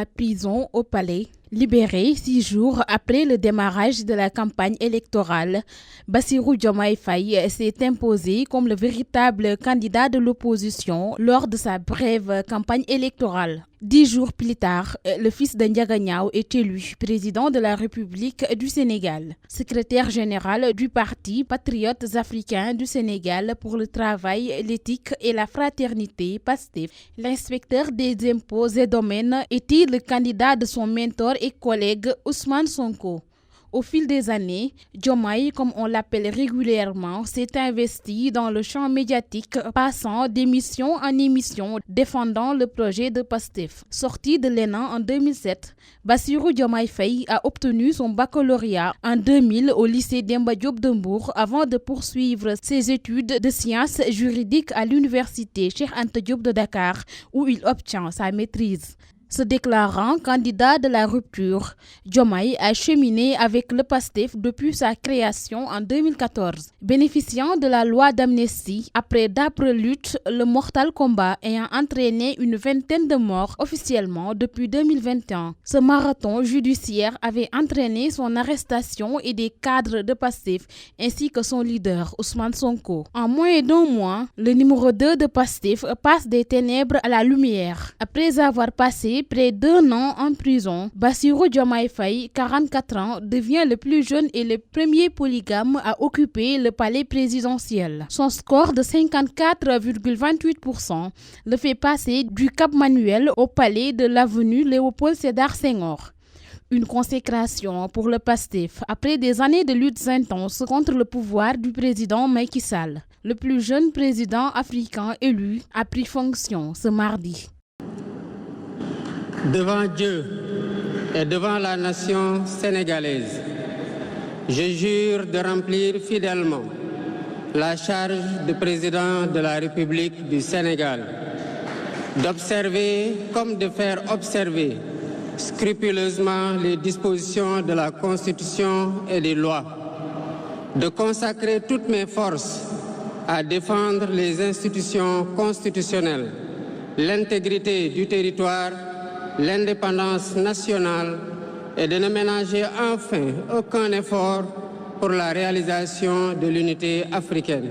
la prison au palais. Libéré 6 jours après le démarrage de la campagne électorale, Bassirou Diomaye Faye s'est imposé comme le véritable candidat de l'opposition lors de sa brève campagne électorale. 10 jours plus tard, le fils de Ndiaga Niao est élu président de la République du Sénégal. Secrétaire général du Parti Patriotes Africains du Sénégal pour le travail, l'éthique et la fraternité, PASTEF, l'inspecteur des impôts et domaines était le candidat de son mentor et collègue Ousmane Sonko. Au fil des années, Diomaye, comme on l'appelle régulièrement, s'est investi dans le champ médiatique, passant d'émission en émission, défendant le projet de PASTEF. Sorti de l'ENA en 2007, Bassirou Diomaye Faye a obtenu son baccalauréat en 2000 au lycée Demba Diop de Mbour avant de poursuivre ses études de sciences juridiques à l'université Cheikh Anta Diop de Dakar, où il obtient sa maîtrise. Se déclarant candidat de la rupture, Diomaye a cheminé avec le PASTEF depuis sa création en 2014. Bénéficiant de la loi d'amnistie, après d'âpres luttes, le mortal combat ayant entraîné une vingtaine de morts officiellement depuis 2021. Ce marathon judiciaire avait entraîné son arrestation et des cadres de PASTEF ainsi que son leader Ousmane Sonko. En moins d'un mois, le numéro 2 de PASTEF passe des ténèbres à la lumière. Après avoir passé près d'1 an en prison, Bassirou Diomaye Faye, 44 ans, devient le plus jeune et le premier polygame à occuper le palais présidentiel. Son score de 54,28% le fait passer du Cap Manuel au palais de l'avenue Léopold Sédar Senghor. Une consécration pour le PASTEF après des années de luttes intenses contre le pouvoir du président Macky Sall. Le plus jeune président africain élu a pris fonction ce mardi. Devant Dieu et devant la nation sénégalaise, je jure de remplir fidèlement la charge de président de la République du Sénégal, d'observer comme de faire observer scrupuleusement les dispositions de la Constitution et des lois, de consacrer toutes mes forces à défendre les institutions constitutionnelles, l'intégrité du territoire, l'indépendance nationale et de ne ménager enfin aucun effort pour la réalisation de l'unité africaine.